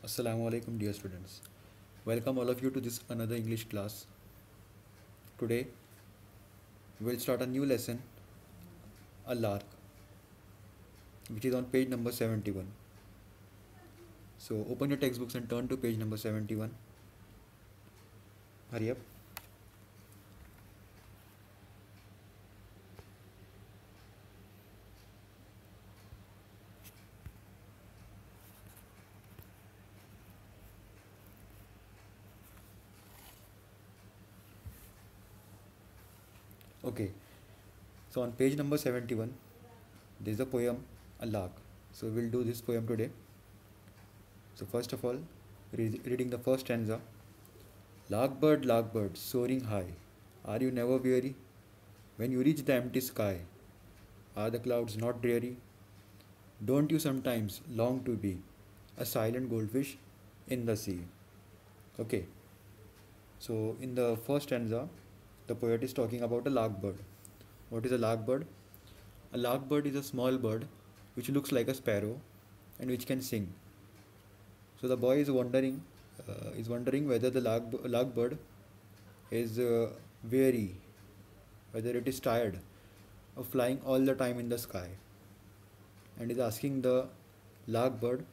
Assalamu alaikum dear students. Welcome all of you to this another English class. Today we'll start a new lesson, a lark, which is on page number 71. So open your textbooks and turn to page number 71. Hurry up. Okay, so on page number 71, there's a poem, a lark. So we'll do this poem today. So first of all, reading the first stanza. Lark bird, soaring high, are you never weary? When you reach the empty sky, are the clouds not dreary? Don't you sometimes long to be a silent goldfish in the sea? Okay, so in the first stanza, the poet is talking about a lark bird. What is a lark bird? A lark bird is a small bird which looks like a sparrow and which can sing. So the boy is wondering whether the lark bird is weary, whether it is tired of flying all the time in the sky, and is asking the lark bird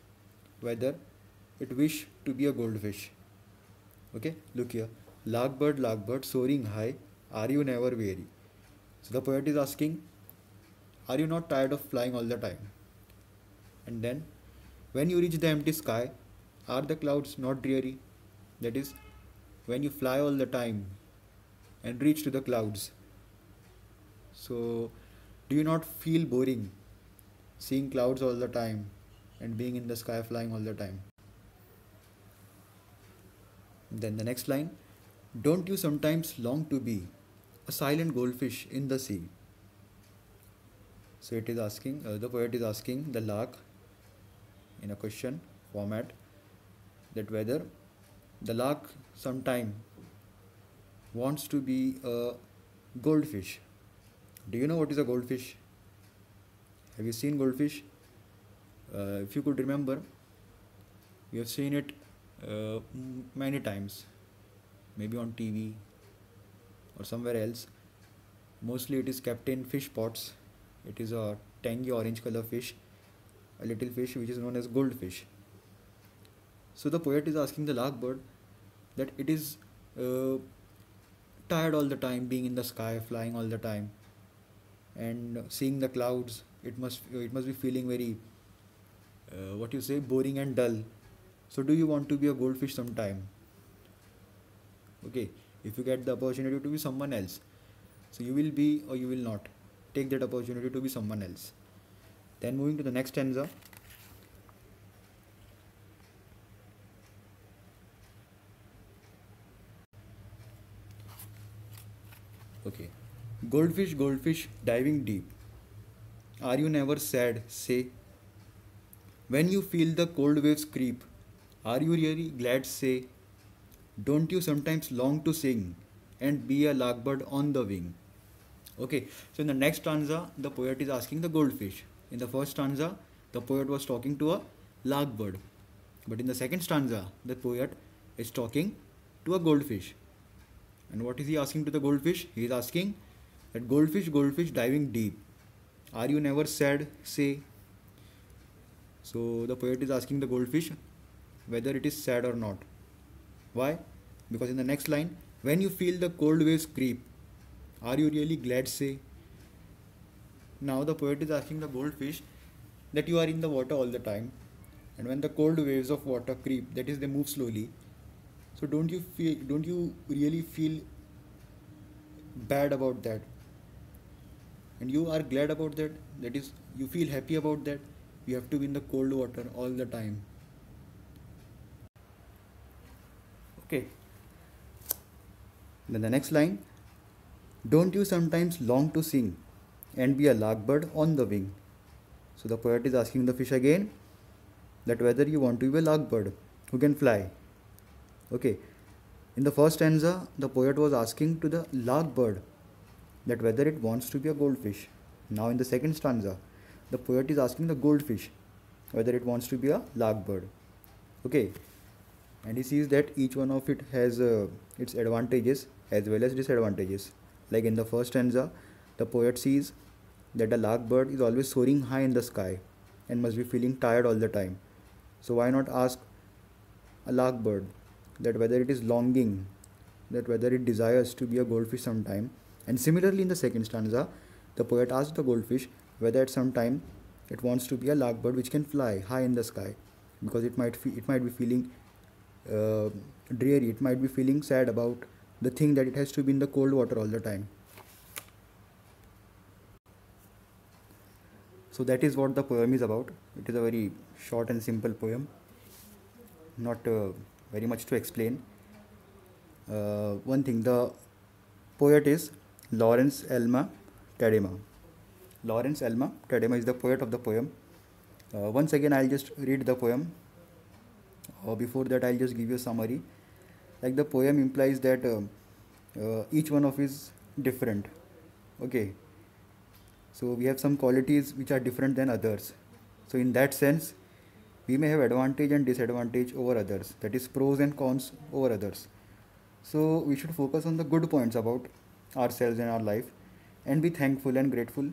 whether it wish to be a goldfish. Okay, look here. Lark bird, soaring high, are you never weary? So the poet is asking, are you not tired of flying all the time? And then, when you reach the empty sky, are the clouds not dreary? That is, when you fly all the time and reach to the clouds. So, do you not feel boring seeing clouds all the time and being in the sky flying all the time? Then the next line, don't you sometimes long to be a silent goldfish in the sea? So it is asking, the poet is asking the lark in a question format that whether the lark sometime wants to be a goldfish. Do you know what is a goldfish? Have you seen goldfish? If you could remember, you have seen it many times, maybe on TV or somewhere else. Mostly it is kept in fish pots. It is a tangy orange color fish, a little fish which is known as goldfish. So the poet is asking the lark bird that it is tired all the time being in the sky, flying all the time, and seeing the clouds. It must be feeling very boring and dull. So do you want to be a goldfish sometime? Okay, if you get the opportunity to be someone else, so you will be or you will not. Take that opportunity to be someone else. Then moving to the next stanza. Okay. Goldfish, diving deep. Are you never sad? Say. When you feel the cold waves creep, are you really glad? Say. Don't you sometimes long to sing and be a larkbird on the wing? Okay, so in the next stanza, the poet is asking the goldfish. In the first stanza, the poet was talking to a larkbird. But in the second stanza, the poet is talking to a goldfish. And what is he asking to the goldfish? He is asking that goldfish, diving deep. Are you never sad? Say. So the poet is asking the goldfish whether it is sad or not. Why? Because in the next line, when you feel the cold waves creep, are you really glad? Say. Now the poet is asking the goldfish that you are in the water all the time, and when the cold waves of water creep, that is they move slowly. So don't you really feel bad about that? And you are glad about that? That is, you feel happy about that? You have to be in the cold water all the time. Okay. Then the next line, don't you sometimes long to sing and be a larkbird on the wing? So the poet is asking the fish again that whether you want to be a larkbird who can fly. Okay, in the first stanza, the poet was asking to the larkbird that whether it wants to be a goldfish. Now in the second stanza, the poet is asking the goldfish whether it wants to be a larkbird. Okay, and he sees that each one of it has its advantages as well as disadvantages. Like in the first stanza, the poet sees that a lark bird is always soaring high in the sky and must be feeling tired all the time. So why not ask a lark bird that whether it is longing, that whether it desires to be a goldfish sometime. And similarly in the second stanza, the poet asks the goldfish whether at some time it wants to be a lark bird which can fly high in the sky, because it might be feeling uh, dreary, it might be feeling sad about the thing that it has to be in the cold water all the time. So that is what the poem is about. It is a very short and simple poem, not very much to explain. One thing, the poet is Lawrence Elma Tadema. Lawrence Elma Tadema is the poet of the poem. Once again, I'll just read the poem. Before that, I'll just give you a summary. Like the poem implies that each one of is different. Okay. So we have some qualities which are different than others. So in that sense, we may have advantage and disadvantage over others. That is pros and cons over others. So we should focus on the good points about ourselves and our life and be thankful and grateful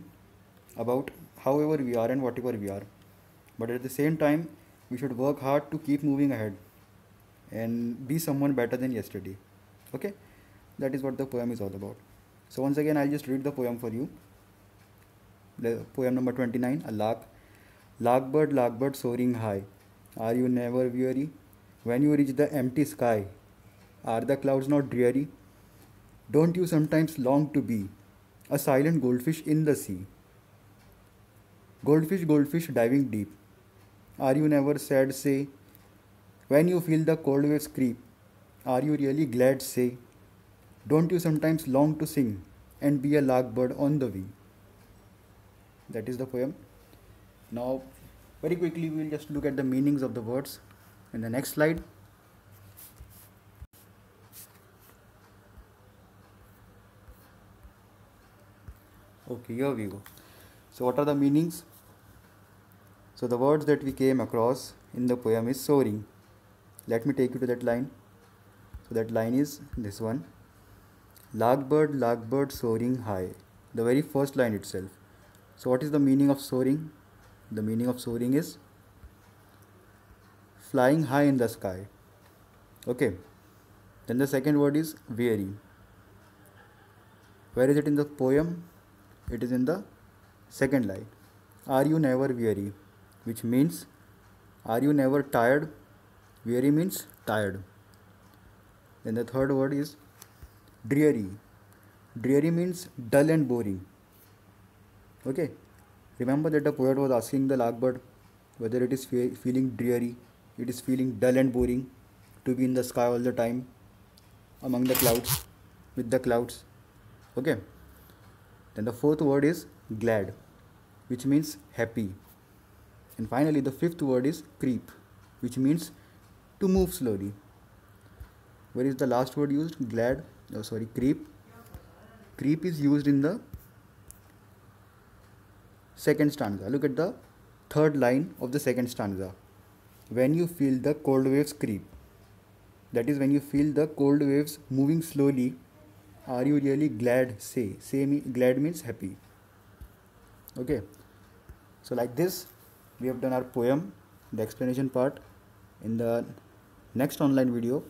about however we are and whatever we are. But at the same time, we should work hard to keep moving ahead and be someone better than yesterday. Okay? That is what the poem is all about. So once again, I'll just read the poem for you. The poem number 29, a lark. Lark bird soaring high, are you never weary? When you reach the empty sky, are the clouds not dreary? Don't you sometimes long to be a silent goldfish in the sea? Goldfish diving deep, are you never sad, say? When you feel the cold waves creep, are you really glad, say? Don't you sometimes long to sing and be a lark bird on the wing? That is the poem. Now, very quickly, we will just look at the meanings of the words in the next slide. Okay, here we go. So, what are the meanings? So, the words that we came across in the poem is soaring. Let me take you to that line. So, that line is this one. Lark bird soaring high. The very first line itself. So, what is the meaning of soaring? The meaning of soaring is flying high in the sky. Okay. Then the second word is weary. Where is it in the poem? It is in the second line. Are you never weary? Which means, are you never tired? Weary means tired. Then the third word is dreary. Dreary means dull and boring. Okay. Remember that the poet was asking the larkbird whether it is feeling dreary, it is feeling dull and boring to be in the sky all the time among the clouds, with the clouds. Okay. Then the fourth word is glad, which means happy. And finally, the fifth word is creep, which means to move slowly. Where is the last word used? Glad. Oh, sorry, creep. Creep is used in the second stanza. Look at the third line of the second stanza. When you feel the cold waves creep. That is when you feel the cold waves moving slowly. Are you really glad? Say. Glad means happy. Okay. So like this, we have done our poem, the explanation part. In the next online video,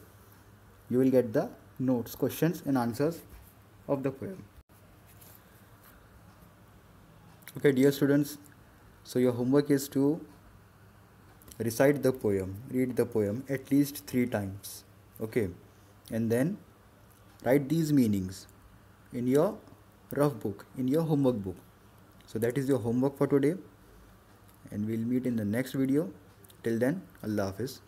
you will get the notes, questions and answers of the poem. Okay, dear students, so your homework is to recite the poem, read the poem at least 3 times. Okay, and then write these meanings in your rough book, in your homework book. So that is your homework for today, and we'll meet in the next video. Till then, Allah Hafiz.